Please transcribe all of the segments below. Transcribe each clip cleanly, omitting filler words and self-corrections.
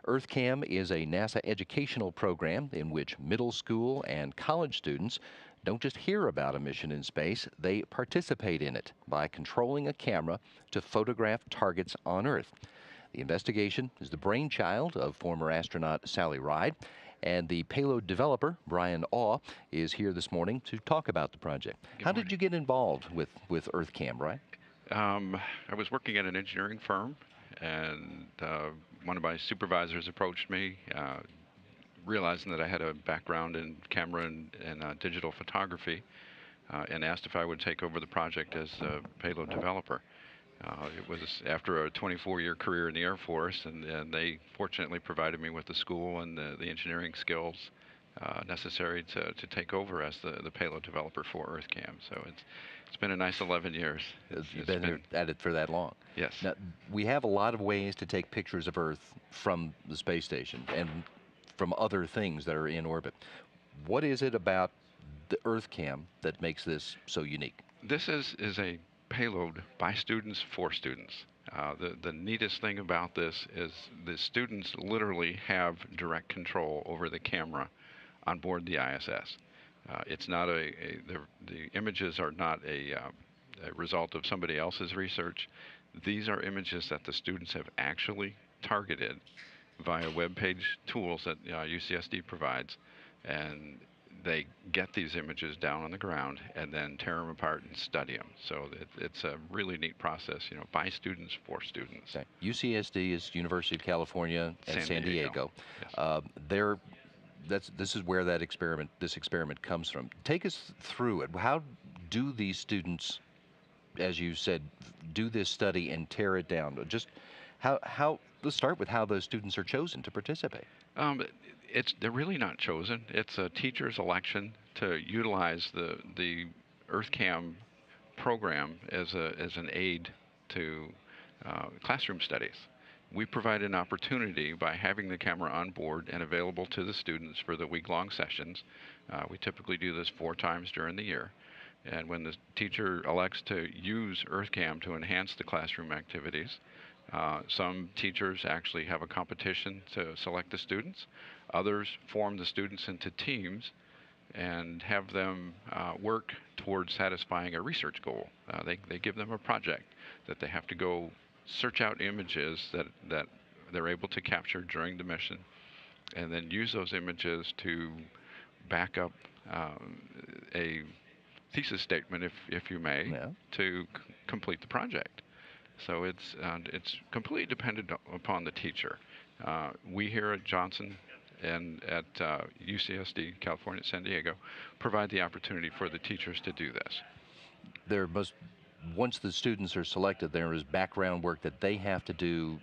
EarthKAM is a NASA educational program in which middle school and college students don't just hear about a mission in space, they participate in it by controlling a camera to photograph targets on Earth. The investigation is the brainchild of former astronaut Sally Ride, and the payload developer, Brion Au, is here this morning to talk about the project. How did you get involved with EarthKAM, Brion? I was working at an engineering firm, and one of my supervisors approached me, realizing that I had a background in camera and digital photography, and asked if I would take over the project as a payload developer. It was after a 24-year career in the Air Force, and they fortunately provided me with the school and the engineering skills necessary to take over as the payload developer for EarthKAM. So it's been a nice 11 years. You've been at it for that long. Yes. Now, we have a lot of ways to take pictures of Earth from the space station and from other things that are in orbit. What is it about the EarthKAM that makes this so unique? This is a payload by students for students. The neatest thing about this is the students literally have direct control over the camera on board the ISS. It's not the images are not a result of somebody else's research. These are images that the students have actually targeted via web page tools that UCSD provides, and they get these images down on the ground and then tear them apart and study them. So it's a really neat process, by students for students. Okay. UCSD is University of California at San Diego. Yes. This is where this experiment comes from. Take us through it. How do these students, as you said, do this study and tear it down? Just how let's start with how those students are chosen to participate. They're really not chosen. It's a teacher's election to utilize the EarthKAM program as an aid to classroom studies. We provide an opportunity by having the camera on board and available to the students for the week-long sessions. We typically do this 4 times during the year. And when the teacher elects to use EarthKAM to enhance the classroom activities, some teachers actually have a competition to select the students. Others form the students into teams and have them work towards satisfying a research goal. They give them a project that they have to go search out images that they're able to capture during the mission, and then use those images to back up a thesis statement, if you may, to complete the project. So it's completely dependent upon the teacher. We here at Johnson and at UCSD, California, San Diego, provide the opportunity for the teachers to do this. Once the students are selected, there is background work that they have to do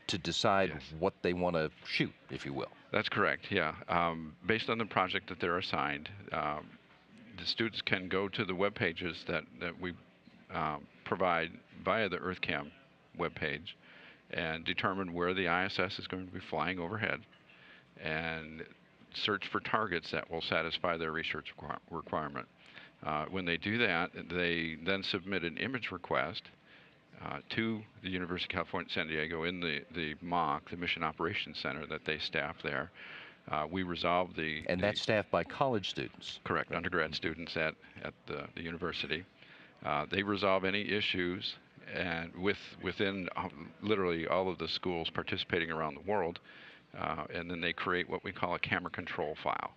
to decide what they want to shoot, if you will. That's correct, yeah. Based on the project that they're assigned, the students can go to the web pages that we provide via the EarthKAM webpage and determine where the ISS is going to be flying overhead and search for targets that will satisfy their research requirement. When they do that, they then submit an image request to the University of California, San Diego in the MOC, the Mission Operations Center that they staff there. We resolve And that's staffed by college students? Correct, undergrad students at the university. They resolve any issues, and within literally all of the schools participating around the world, and then they create what we call a camera control file.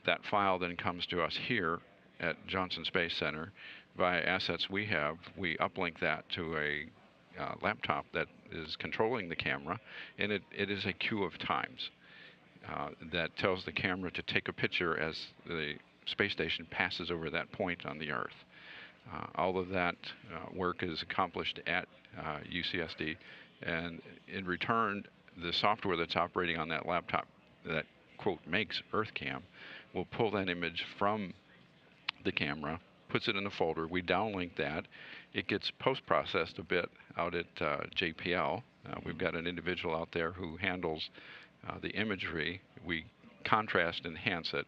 That file then comes to us here at Johnson Space Center via assets we have. We uplink that to a laptop that is controlling the camera, and it is a queue of times that tells the camera to take a picture as the space station passes over that point on the Earth. All of that work is accomplished at UCSD, and in return, the software that's operating on that laptop that, quote, makes EarthKAM will pull that image from the camera, puts it in a folder. We downlink that. It gets post-processed a bit out at JPL. We've got an individual out there who handles the imagery. We contrast, enhance it,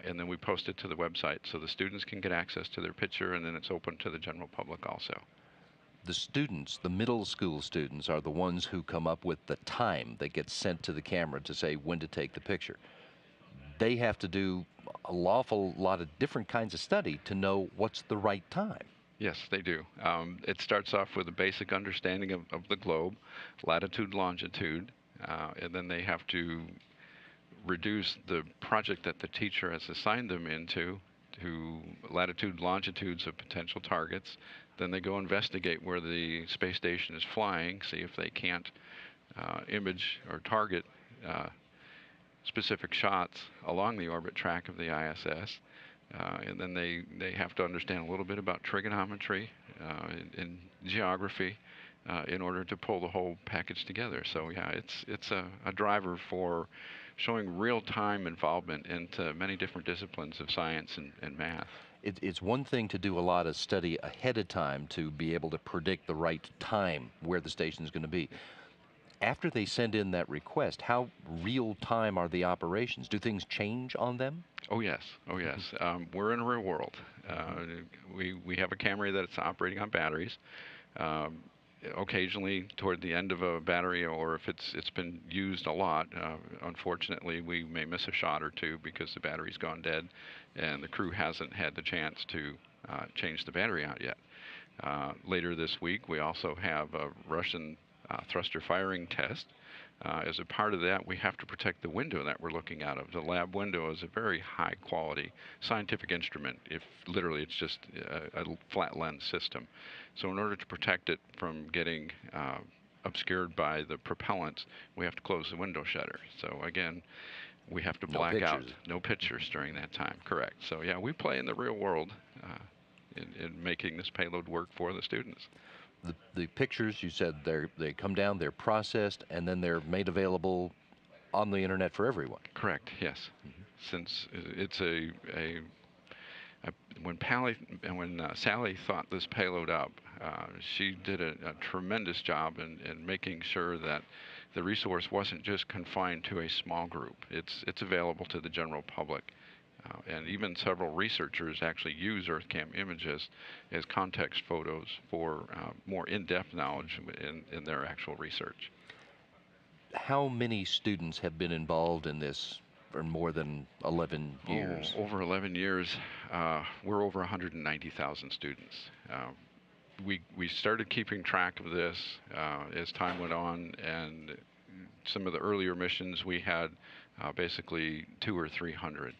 and then we post it to the website so the students can get access to their picture, and then it's open to the general public also. The students, the middle school students, are the ones who come up with the time that gets sent to the camera to say when to take the picture. They have to do a lawful lot of different kinds of study to know what's the right time. Yes, they do. It starts off with a basic understanding of the globe, latitude, longitude, and then they have to reduce the project that the teacher has assigned them into to latitude, longitudes of potential targets. Then they go investigate where the space station is flying, see if they can't image or target specific shots along the orbit track of the ISS. And then they have to understand a little bit about trigonometry and geography in order to pull the whole package together. So yeah, it's a driver for showing real-time involvement into many different disciplines of science and math. It's one thing to do a lot of study ahead of time to be able to predict the right time where the station is going to be. After they send in that request, how real time are the operations? Do things change on them? Oh yes, oh yes. We're in a real world. We have a camera that's operating on batteries. Um, Occasionally, toward the end of a battery, or if it's been used a lot, unfortunately, we may miss a shot or two because the battery's gone dead, and the crew hasn't had the chance to change the battery out yet. Later this week, we also have a Russian thruster firing test. As a part of that, we have to protect the window that we're looking out of. The lab window is a very high quality scientific instrument. If literally it's just a flat lens system. So in order to protect it from getting obscured by the propellants, we have to close the window shutter. So again, we have to black out. No pictures during that time. Correct. So yeah, we play in the real world in making this payload work for the students. The pictures, you said they come down, they're processed, and then they're made available on the internet for everyone. Correct. Yes. Since it's when Sally thought this payload up, she did a tremendous job in making sure that the resource wasn't just confined to a small group. It's available to the general public. And even several researchers actually use EarthKAM images as context photos for more in-depth knowledge in their actual research. How many students have been involved in this for more than 11 years? Over 11 years, we're over 190,000 students. We started keeping track of this as time went on, and some of the earlier missions we had basically 200 or 300.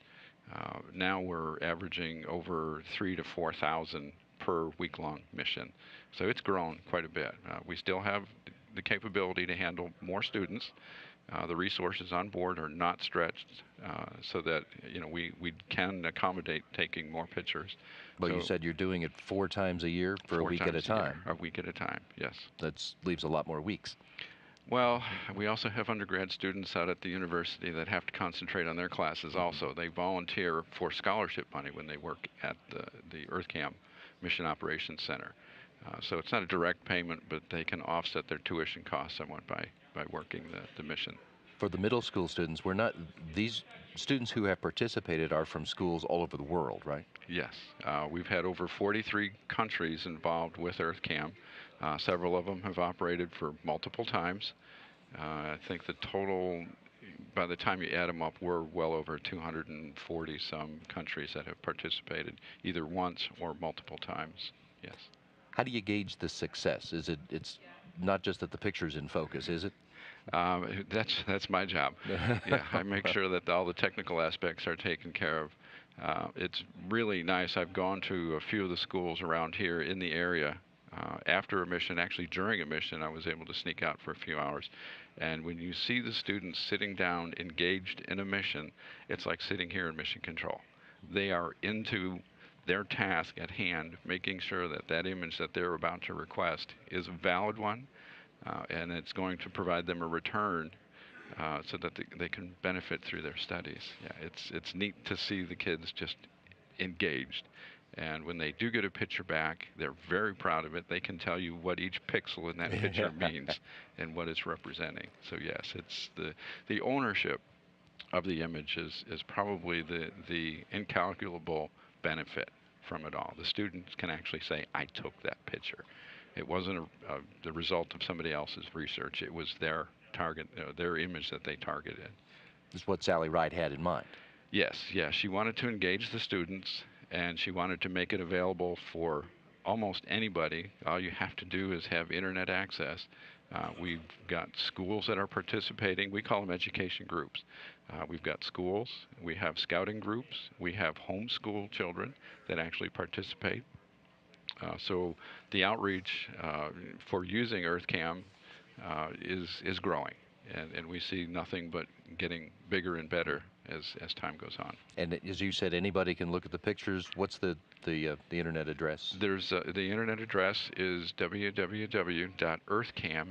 Now we're averaging over 3,000 to 4,000 per week-long mission. So it's grown quite a bit. We still have the capability to handle more students. The resources on board are not stretched so that we can accommodate taking more pictures. But you said you're doing it 4 times a year for a week at a time. A week at a time, yes. That leaves a lot more weeks. Well, we also have undergrad students out at the university that have to concentrate on their classes also. They volunteer for scholarship money when they work at the EarthKAM Mission Operations Center. So it's not a direct payment, but they can offset their tuition costs somewhat by working the mission. For the middle school students, these students who have participated are from schools all over the world, right? Yes. We've had over 43 countries involved with EarthKAM. Several of them have operated for multiple times. I think the total, by the time you add them up, we're well over 240 some countries that have participated either once or multiple times. Yes. How do you gauge the success? It's not just that the picture's in focus, is it? That's my job. Yeah, I make sure that all the technical aspects are taken care of. It's really nice. I've gone to a few of the schools around here in the area. After a mission, actually during a mission, I was able to sneak out for a few hours. And when you see the students sitting down engaged in a mission, it's like sitting here in mission control. They are into their task at hand, making sure that that image that they're about to request is a valid one, and it's going to provide them a return so that they can benefit through their studies. Yeah, it's neat to see the kids just engaged. And when they do get a picture back, they're very proud of it. They can tell you what each pixel in that picture means and what it's representing. So yes, it's the ownership of the image is probably the incalculable benefit from it all. The students can actually say, I took that picture. It wasn't the result of somebody else's research. It was their target, their image that they targeted. This is what Sally Wright had in mind. Yes, yes. She wanted to engage the students, and she wanted to make it available for almost anybody. All you have to do is have internet access. We've got schools that are participating. We call them education groups. We've got schools, we have scouting groups, we have homeschool children that actually participate. So the outreach for using EarthKAM is growing, and we see nothing but getting bigger and better as time goes on. And as you said, anybody can look at the pictures. What's the internet address? There's the internet address is www.earthkam,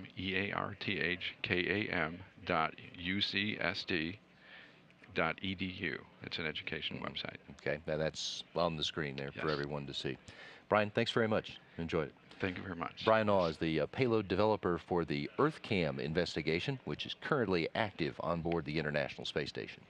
EarthKAM.ucsd.edu. It's an education website. Okay, now that's on the screen there for Yes. everyone to see. Brion, thanks very much. Enjoyed it. Thank you very much. Brion Au is the payload developer for the EarthKAM investigation, which is currently active on board the International Space Station.